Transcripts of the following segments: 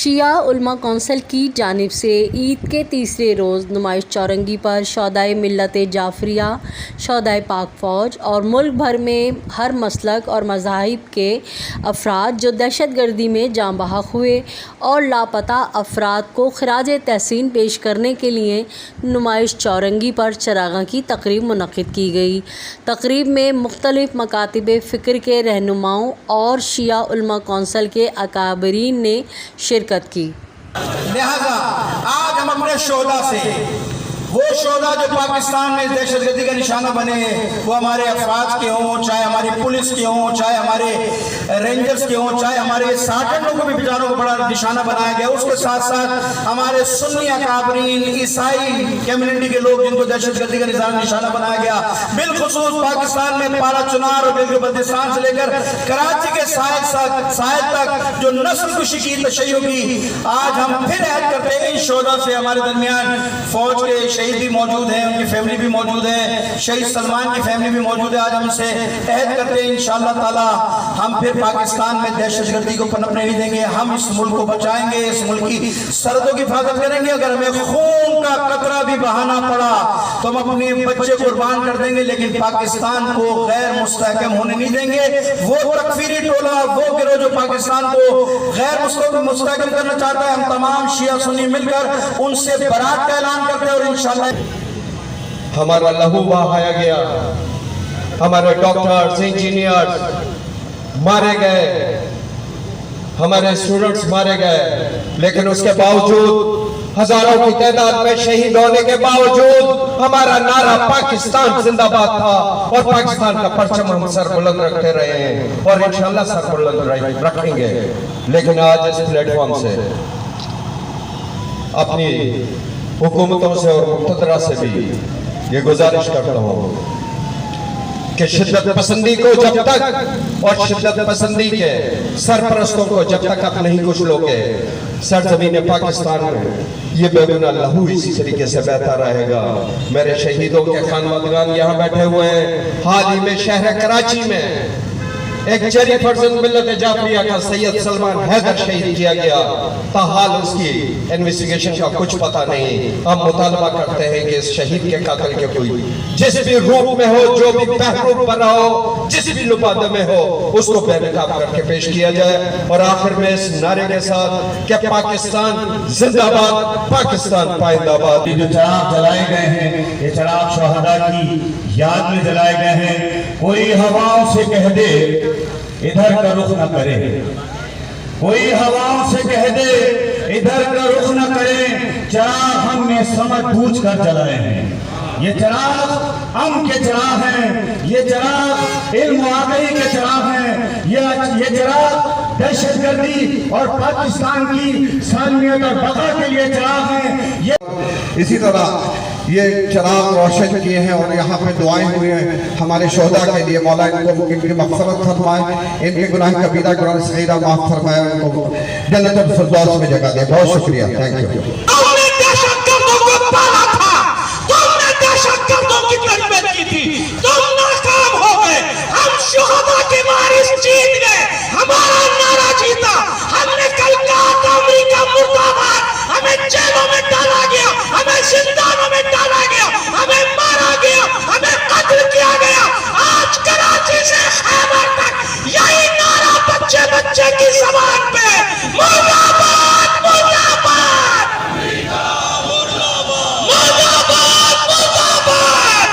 شیعہ علماء کونسل کی جانب سے عید کے تیسرے روز نمائش چورنگی پر شہدائے ملت جعفریہ، شہدائے پاک فوج اور ملک بھر میں ہر مسلک اور مذاہب کے افراد جو دہشت گردی میں جاں بحق ہوئے اور لاپتہ افراد کو خراج تحسین پیش کرنے کے لیے نمائش چورنگی پر چراغاں کی تقریب منعقد کی گئی۔ تقریب میں مختلف مکاتب فکر کے رہنماؤں اور شیعہ علماء کونسل کے اکابرین نے شرکت کی۔ لہذا آج ہم اپنے شہداء سے، وہ شہداء جو پاکستان میں دہشت گردی کا نشانہ بنے ہیں، وہ ہمارے افراد کے ہوں، چاہے ہماری پولیس کے ہوں، چاہے ہمارے رینجرز کے ہوں، چاہے ہمارے سارجنٹوں کو بھی بیچاروں کو بڑا نشانہ بنایا گیا، اس کے ساتھ ساتھ ہمارے سنی اکابرین، عیسائی کمیونٹی کے لوگ جن کو دہشت گردی کا نشانہ بنایا گیا، بالخصوص پاکستان میں پارا چنار اور بلکہ بلتستان سے لے کر کراچی کے ساحل تک جو نسل کشی کی، تشیع کی، آج ہم پھر عہد کرتے ہیں ان شہداء سے۔ ہمارے درمیان فوج کے شہید بھی موجود ہیں، ان کی فیملی بھی موجود ہے، شہید سلمان کی فیملی بھی موجود ہے۔ آج ہم سے عہد کرتے ہیں انشاءاللہ تعالی ہم پھر پاکستان میں دہشت گردی کو پنپنے نہیں دیں گے، ہم اس ملک کو بچائیں گے، اس ملک کی سرحدوں کی حفاظت کریں گے۔ اگر ہمیں خون کا قطرہ بھی بہانا پڑا تو ہم اپنے بچے قربان کر دیں گے، لیکن پاکستان کو غیر مستحکم ہونے نہیں دیں گے۔ وہ تکفیری ٹولہ، وہ گروہ جو پاکستان کو غیر مستحکم کرنا چاہتا ہے، ہم تمام شیعہ سنی مل کر ان سے برات کا اعلان کرتے ہیں اور انشاءاللہ ہمارا لہو بہایا گیا، ہمارے ڈاکٹرز، انجینئرز مارے گئے، ہمارے اسٹوڈنٹس مارے گئے، لیکن اس کے باوجود ہزاروں کی تعداد میں شہید ہونے کے باوجود ہمارا نعرہ پاکستان زندہ باد تھا اور پاکستان کا پرچم ہم سر بلند رکھتے رہے ہیں اور انشاءاللہ سر بلند رکھیں گے۔ لیکن آج اس پلیٹ فارم سے اپنی حکومتوں سے اور مقتدرہ سے بھی یہ گزارش کرتا ہوں کہ شدت پسندی کو جب تک اور شدت پسندی کے سرپرستوں کو جب تک آپ نہیں کچھ لوگے، سرزمین پاکستان میں یہ بے گناہ لہو اسی طریقے سے بہتا رہے گا۔ میرے شہیدوں کے خانوادگان یہاں بیٹھے ہوئے ہیں۔ حال ہی میں شہر کراچی میں ایک جری فرزند ملت جعفریہ کا سید سلمان حیدر شہید کیا گیا، تاحال اس کی انویسٹیگیشن کا کچھ پتہ نہیں۔ ہم مطالبہ کرتے ہیں کہ اس شہید کے قاتل کے کوئی جس بھی روپ میں ہو، جو بھی پہلو پر ہو، جس بھی لبادہ میں ہو، اس کو بے نقاب کر کے پیش کیا جائے۔ اور آخر میں اس نعرے کے ساتھ کہ پاکستان زندہ باد، پاکستان پائندہ آباد۔ جو چراغ جلائے گئے ہیں، یہ چراغ شہداء کی یاد میں جلائے گئے ہیں۔ کوئی ہواؤں سے کہہ دے ادھر کا رخ نہ کرے، کوئی ہواؤں سے کہہ دے ادھر کا رخ نہ کرے، چراغ ہم نے سمجھ بوجھ کر جلائے ہیں۔ یہ چراغ امن کے چراغ ہیں، یہ چراغ علم و آگاہی کے چراغ ہیں، یہ چراغ دہشت گردی اور پاکستان کی سالمیت اور بقا کے لیے چراغ ہیں۔ اسی طرح یہ چراغ روشن کیے ہیں اور یہاں پہ دعائیں ہوئی ہیں ہمارے شہداء کے لیے۔ مولا ان کی مغفرت فرمائے، ان کے گناہ کبیرہ گناہ صغیرہ معاف فرمائے، ان کو جنت الفردوس میں جگہ دے۔ بہت شکریہ، تھینک یو۔ تم نے دہشت گردوں کو پالا تھا، تم نے دہشت گردوں کی تربیت کی تھی، تم ناکام ہو گئے۔ ہم شہداء کی وارث جیت گئے، ہمارا نعرہ جیتا۔ ہم نے کل کہا تھا امریکہ مرد آباد، ہمیں جیلوں میں ڈالا گیا، ہمیں زندانوں میں ڈالا گیا، ہمیں مارا گیا، ہمیں قتل کیا گیا۔ آج کراچی سے خیبر تک یہی نعرہ بچے بچے کی زبان پہ، مرد آباد، مرد آباد، مرد آباد، مرد آباد۔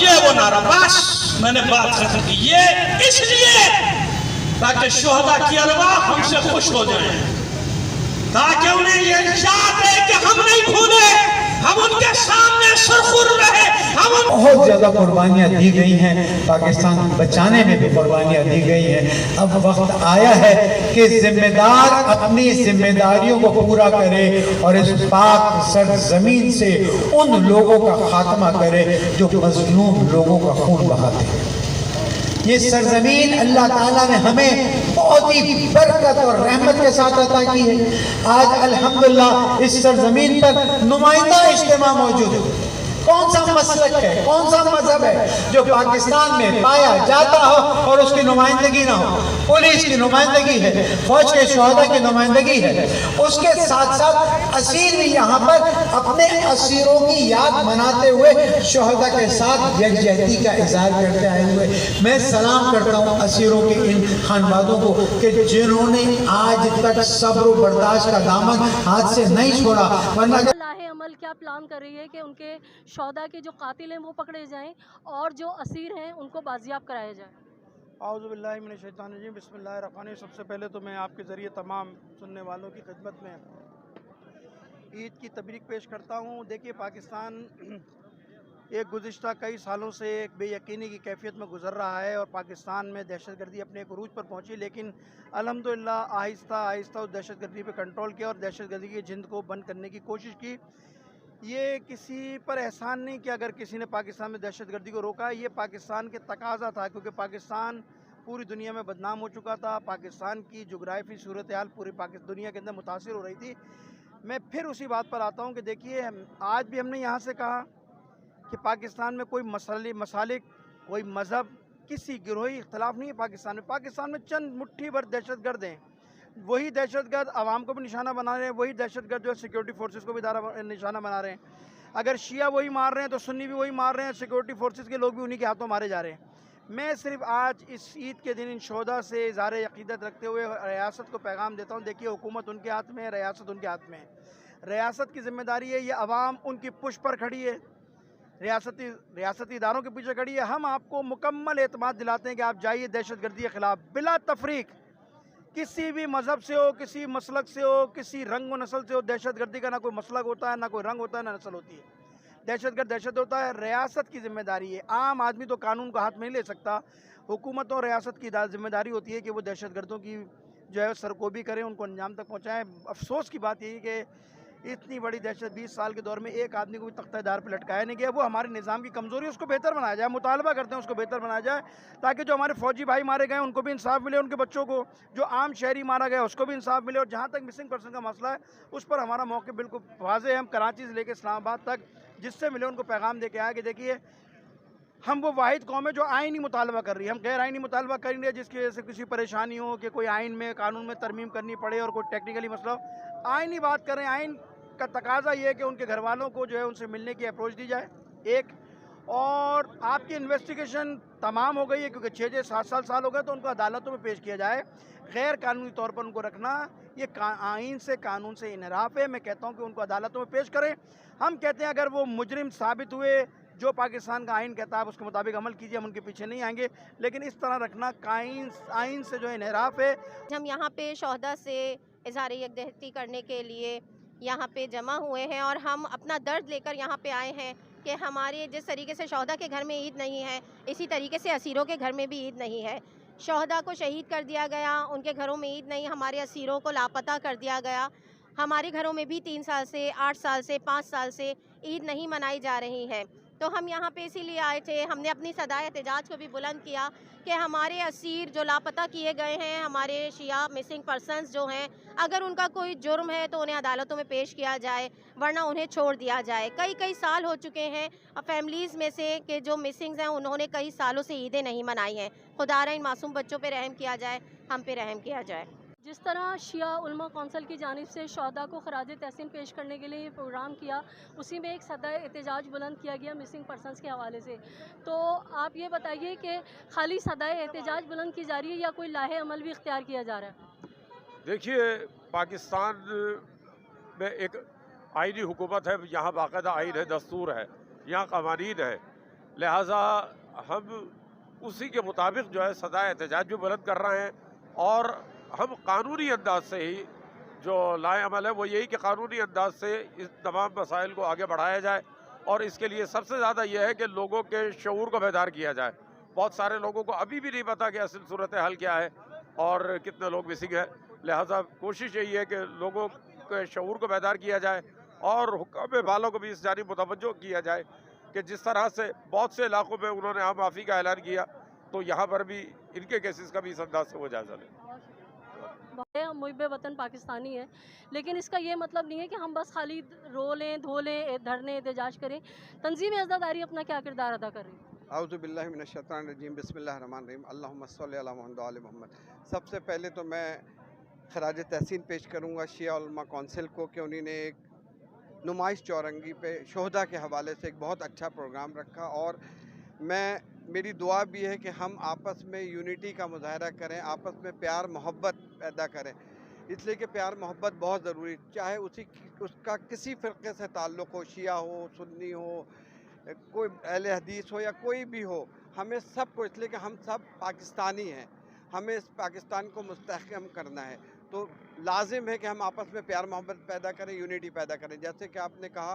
یہ وہ نعرہ، بس میں نے بات ختم کی۔ یہ اس لیے تاکہ شہداء کی ارواح ہم سے خوش ہو جائیں، تاکہ انہیں یہ یاد ہے کہ ہم نہیں بھولے، ہم ان کے سامنے سرخر رہے۔ بہت زیادہ قربانیاں دی گئی ہیں، پاکستان بچانے میں بھی قربانیاں دی گئی ہیں۔ اب وقت آیا ہے کہ ذمہ دار اپنی ذمہ داریوں کو پورا کرے اور اس پاک سرزمین سے ان لوگوں کا خاتمہ کرے جو مظلوم لوگوں کا خون بہاتے ہیں۔ یہ سرزمین اللہ تعالیٰ نے ہمیں بہت ہی برکت اور رحمت کے ساتھ عطا کی ہے۔ آج الحمدللہ اس سرزمین پر نمائندہ اجتماع موجود ہے۔ कौन सा मसलक है, कौन सा मजहब है जो पाकिस्तान में पाया जाता हो और उसकी नुमाइंदगी ना हो। पुलिस की नुमाइंदगी है, फौज के शोहदा की नुमाइंदगी है, उसके साथ साथ असीर भी यहाँ पर अपने असीरों की याद मनाते हुए शोहदा के साथ यकजहती का इजहार करते आए हुए। मैं सलाम करता हूँ असीरों के इन खानवादों को कि जिन्होंने आज तक सब्र बर्दाश्त का दामन हाथ से नहीं छोड़ा, वरना लाहे अमल क्या प्लान कर रही है कि उनके शोहदा के जो कातिल हैं वो पकड़े जाएं और जो असीर हैं उनको बाजियाब कराया जाए। आउज़ुबिल्लाहि मिनश्शैतानिर्रजीम, बिस्मिल्लाहिर्रहमानिर्रहीम। सबसे पहले तो मैं आपके ज़रिए तमाम सुनने वालों की खिदमत में ईद की तबरीक पेश करता हूँ। देखिए, पाकिस्तान एक गुज़िश्ता कई सालों से एक बेयकीनी की कैफियत में गुज़र रहा है और पाकिस्तान में दहशतगर्दी अपने एक उरूज पर पहुँची, लेकिन अल्हम्दुलिल्लाह आहिस्ता आहिस्ता उस दहशतगर्दी पर कंट्रोल किया और दहशतगर्दी की जिंद को बंद करने की कोशिश की। ये किसी पर एहसान नहीं कि अगर किसी ने पाकिस्तान में दहशतगर्दी को रोका, ये पाकिस्तान के तकाज़ा था, क्योंकि पाकिस्तान पूरी दुनिया में बदनाम हो चुका था। पाकिस्तान की जोग्राफी सूरत हाल पूरी दुनिया के अंदर मुतासिर हो रही थी। मैं फिर उसी बात पर आता हूँ कि देखिए, आज भी हमने यहाँ से कहा कि पाकिस्तान में कोई मसालिक, कोई मज़हब, किसी गिरोही इख्तलाफ नहीं है। पाकिस्तान में चंद मुट्ठी भर दहशतगर्द हैं। वही दहशतगर्द आवाम को भी निशाना बना रहे हैं, वही दहशतगर्द जो है सिक्योरिटी फोर्सेस को भी निशाना बना रहे हैं। अगर शिया वही मार रहे हैं तो सुन्नी भी वही मार रहे हैं, सिक्योरिटी फोर्सेस के लोग भी उन्हीं के हाथों मारे जा रहे हैं। मैं सिर्फ आज इस ईद के दिन इन शोहदा से इज़हार अक़ीदत रखते हुए रियासत को पैगाम देता हूँ। देखिए, हुकूमत उनके हाथ में है, रियासत उनके हाथ में है। रियासत की ज़िम्मेदारी है, ये अवाम उनकी पुश पर खड़ी है, रियासती इदारों के पीछे खड़ी है। हम आपको मुकम्मल एतमाद दिलाते हैं कि आप जाइए दहशतगर्दी के ख़िलाफ़ बिला तफरीक, किसी भी मज़हब से हो, किसी मसलक से हो, किसी रंग व नस्ल से हो। दहशतगर्दी का ना कोई मसलक होता है, ना कोई रंग होता है, ना नस्ल होती है। दहशतगर्द दहशत होता है। रियासत की ज़िम्मेदारी है, आम आदमी तो कानून को हाथ में नहीं ले सकता। हुकूमत और रियासत की ज़िम्मेदारी होती है कि वो दहशतगर्दों की जो है सरकोबी करें, उनको अंजाम तक पहुँचाएँ। अफसोस की बात यही कि इतनी बड़ी दहशत 20 साल के दौर में एक आदमी को भी तख्तेदार पर लटकाया नहीं गया। वो हमारे निज़ाम की कमज़ोरी है, उसको बेहतर बनाया जाए। मुतालबा करते हैं उसको बेहतर बनाया जाए, ताकि जो हमारे फ़ौजी भाई मारे गए उनको भी इंसाफ मिले, उनके बच्चों को, जो आम शहरी मारा गया उसको भी इंसाफ मिले। और जहाँ तक मिसिंग पर्सन का मसला है, उस पर हमारा मौक़िफ़ बिल्कुल वाज़ेह है। हम कराची से लेकर इस्लामाबाद तक जिससे मिले उनको पैगाम दे के आए कि देखिए, हम वो वाहिद कौम है जो आइनी मुतालबा कर रही है। हम गैर आइनी मुतालबा कर रही है जिसकी वजह से किसी परेशानी हो कि कोई आइन में, कानून में तरमीम करनी पड़े और कोई टेक्निकली मसला हो। आइनी बात करें, आइन का तकाजा ये है कि उनके घर वालों को जो है उनसे मिलने की अप्रोच दी जाए, एक। और आपकी इन्वेस्टिगेशन तमाम हो गई है, क्योंकि 6-7 साल हो गए, तो उनको अदालतों में पेश किया जाए। गैर कानूनी तौर पर उनको रखना ये आइन से, कानून से इनहराफ है। मैं कहता हूँ कि उनको अदालतों में पेश करें। हम कहते हैं अगर वो मुजरिम साबित हुए, जो पाकिस्तान का आइन कहता है उसके मुताबिक अमल कीजिए, हम उनके पीछे नहीं आएंगे, लेकिन इस तरह रखना आइन से जो है इनहराफ है। हम यहाँ पे शोहदा से इज़हार यकजहती करने के लिए यहाँ पे जमा हुए हैं और हम अपना दर्द लेकर यहाँ पे आए हैं कि हमारे जिस तरीके से शोहदा के घर में ईद नहीं है, इसी तरीके से असीरों के घर में भी ईद नहीं है। शोहदा को शहीद कर दिया गया, उनके घरों में ईद नहीं, हमारे असीरों को लापता कर दिया गया। हमारे घरों में भी 3 साल से, 8 साल से, 5 साल से ईद नहीं मनाई जा रही है। तो हम यहाँ पे इसीलिए आए थे। हमने अपनी सदाए एहतजाज को भी बुलंद किया कि हमारे असीर जो लापता किए गए हैं, हमारे शिया मिसिंग पर्सनस जो हैं, अगर उनका कोई जुर्म है तो उन्हें अदालतों में पेश किया जाए, वरना उन्हें छोड़ दिया जाए। कई साल हो चुके हैं फैमिलीज़ में से कि जो मिसिंग्स हैं उन्होंने कई सालों से ईदें नहीं मनाई हैं। खुदारा इन मासूम बच्चों पे रहम किया जाए, हम पे रहम किया जाए। जिस तरह शिया उलमा कौंसिल की जानिब से शोहदा को खराज तहसीन पेश करने के लिए प्रोग्राम किया, उसी में एक सदाए एहतजाज बुलंद किया गया मिसिंग पर्सनस के हवाले से। तो आप ये बताइए कि खाली सदाए एहतजाज बुलंद की जा रही है या कोई लाहे अमल भी इख्तियार किया जा रहा है? देखिए, पाकिस्तान में एक आइनी हुकूमत है, यहाँ बाकायदा आइन है, दस्तूर है, यहाँ कवानीन है, लिहाजा हम उसी के मुताबिक जो है सदाए एहतजाज भी बुलंद कर रहे हैं। और हम कानूनी अंदाज से ही जो लाए अमल है वो यही कि कानूनी अंदाज से इस तमाम मसाइल को आगे बढ़ाया जाए। और इसके लिए सबसे ज़्यादा यह है कि लोगों के शऊर को बेदार किया जाए। बहुत सारे लोगों को अभी भी नहीं पता कि असल सूरत हाल क्या है और कितने लोग मिसिंग है। लिहाजा कोशिश यही है कि लोगों के शऊर को बेदार किया जाए और हुक्म वालों को भी इस जानिब मुतवज्जो किया जाए कि जिस तरह से बहुत से इलाकों में उन्होंने आम माफ़ी का ऐलान किया, तो यहाँ पर भी इनके केसेस का भी इस अंदाज से वो जायज़ा लें। मुहिब वतन पाकिस्तानी है, लेकिन इसका ये मतलब नहीं है कि हम बस खाली रो लें, धो लें, धरने एहतजाज करें। तंजीम अज़ादारी अपना क्या किरदार अदा कर रही है? आउज़ु बिल्लाहि मिनश शैतानिर रजीम, बिस्मिल्लाहिर्रहमानिर्रहीम, अल्लाहुम्मा सल्लि अला मुहम्मद व आले मोहम्मद। सबसे पहले तो मैं खराज तहसीन पेश करूँगा शिया उलमा कौंसिल को कि उन्होंने एक नुमाइश चौरंगी पे शोहदा के हवाले से एक बहुत अच्छा प्रोग्राम रखा, और मेरी दुआ भी है कि हम आपस में यूनिटी का मुजाहरा करें, आपस में प्यार मोहब्बत पैदा करें, इसलिए कि प्यार मोहब्बत बहुत ज़रूरी, चाहे उसका किसी फ़िरक़े से ताल्लुक़ हो, शिया हो, सुन्नी हो, कोई अहले हदीस हो या कोई भी हो, हमें सबको, इसलिए कि हम सब पाकिस्तानी हैं, हमें इस पाकिस्तान को मुस्तहकम करना है, तो लाजिम है कि हम आपस में प्यार मोहब्बत पैदा करें, यूनिटी पैदा करें। जैसे कि आपने कहा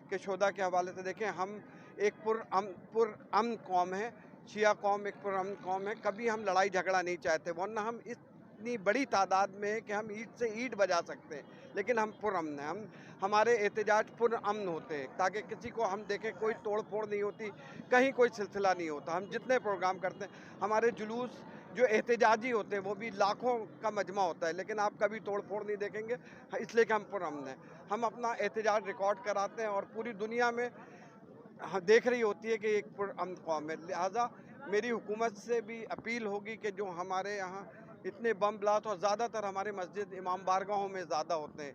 कि शोदा के हवाले से देखें, हम एक पुरअमन कौम है, शिया कौम एक पुरअमन कौम है, कभी हम लड़ाई झगड़ा नहीं चाहते, वरना हम इतनी बड़ी तादाद में है कि हम ईंट से ईंट बजा सकते हैं, लेकिन हम पुरअमन हैं, हमारे एहतजाज पुरअमन होते हैं, ताकि किसी को हम देखें कोई तोड़ फोड़ नहीं होती, कहीं कोई सिलसिला नहीं होता। हम जितने प्रोग्राम करते हैं, हमारे जुलूस जो एहतजाजी होते हैं वो भी लाखों का मजमा होता है, लेकिन आप कभी तोड़ फोड़ नहीं देखेंगे, इसलिए कि हम पुरअमन हैं। हम अपना एहतजाज रिकॉर्ड कराते हैं और पूरी दुनिया में देख रही होती है कि एक पुरअमन कौम है। लिहाजा मेरी हुकूमत से भी अपील होगी कि जो हमारे यहाँ इतने बम ब्लास्ट और ज़्यादातर हमारे मस्जिद इमाम बारगाहों में ज़्यादा होते हैं,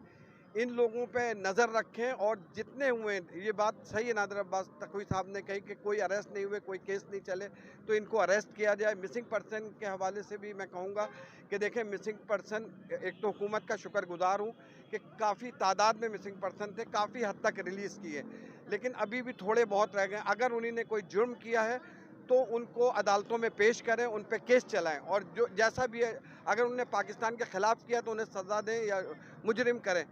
इन लोगों पे नज़र रखें, और जितने हुए, ये बात सही है नादिर अब्बास तकवी साहब ने कही कि कोई अरेस्ट नहीं हुए, कोई केस नहीं चले, तो इनको अरेस्ट किया जाए। मिसिंग पर्सन के हवाले से भी मैं कहूँगा कि देखें, मिसिंग पर्सन, एक तो हुकूमत का शुक्रगुजार हूँ कि काफ़ी तादाद में मिसिंग पर्सन थे, काफ़ी हद तक रिलीज़ किए, लेकिन अभी भी थोड़े बहुत रह गए। अगर उन्होंने कोई जुर्म किया है तो उनको अदालतों में पेश करें, उन पे केस चलाएं, और जो जैसा भी है, अगर उन्होंने पाकिस्तान के ख़िलाफ़ किया तो उन्हें सज़ा दें या मुजरिम करें,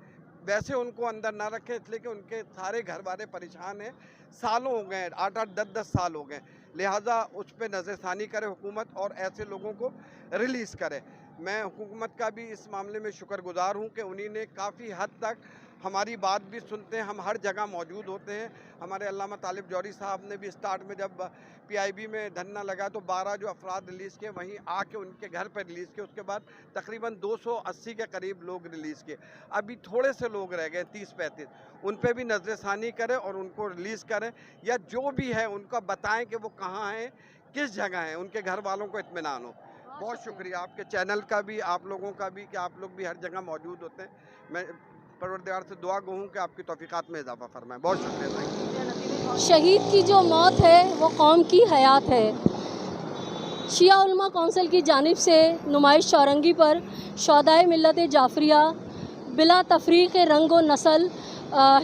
वैसे उनको अंदर ना रखें, इसलिए कि उनके सारे घर वाले परेशान हैं, सालों हो गए, 8-8, 10-10 साल हो गए, लिहाजा उस पर नज़रसानी करे हुकूमत और ऐसे लोगों को रिलीज़ करे। मैं हुकूमत का भी इस मामले में शुक्रगुजार हूँ कि उन्होंने काफ़ी हद तक हमारी बात भी सुनते हैं, हम हर जगह मौजूद होते हैं। हमारे अल्लामा तालिब जौहरी साहब ने भी स्टार्ट में जब PIB में धरना लगा तो 12 जो अफराद रिलीज़ किए, वहीं आके उनके घर पर रिलीज़ किए, उसके बाद तकरीबन 280 के करीब लोग रिलीज़ किए। अभी थोड़े से लोग रह गए 30-35, उन पे भी नज़रसानी करें और उनको रिलीज़ करें, या जो भी है उनको बताएं कि वो कहाँ हैं, किस जगह हैं, उनके घर वालों को इत्मीनान हो। बहुत शुक्रिया आपके चैनल का भी, आप लोगों का भी, कि आप लोग भी हर जगह मौजूद होते हैं। मैं परवरदिगार से दुआ गो हूँ कि आपकी तौफीकात में इजाफा फरमाएं। बहुत शुक्रिया। शहीद की जो मौत है वो कौम की हयात है। शिया उलमा कौंसिल की जानिब से नुमाइश चौरंगी पर शोहदाए मिल्लत जाफरिया बिला तफरीक़ रंग व नस्ल,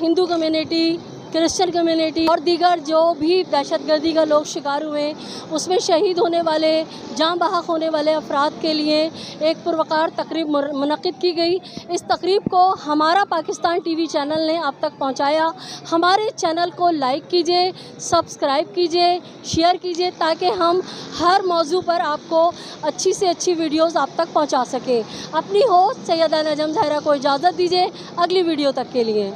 हिंदू कम्युनिटी, क्रिश्चियन कम्युनिटी और दीगर जो भी दहशतगर्दी का लोग शिकार हुए, उसमें शहीद होने वाले, जान बहक होने वाले अफराद के लिए एक पुरवकार तकरीब मुनक़िद की गई। इस तकरीब को हमारा पाकिस्तान TV चैनल ने आप तक पहुंचाया। हमारे चैनल को लाइक कीजिए, सब्सक्राइब कीजिए, शेयर कीजिए, ताकि हम हर मौजू पर आपको अच्छी से अच्छी वीडियोज़ आप तक पहुँचा सकें। अपनी होस्ट सैयदा नजम ज़हरा को इजाज़त दीजिए, अगली वीडियो तक के लिए।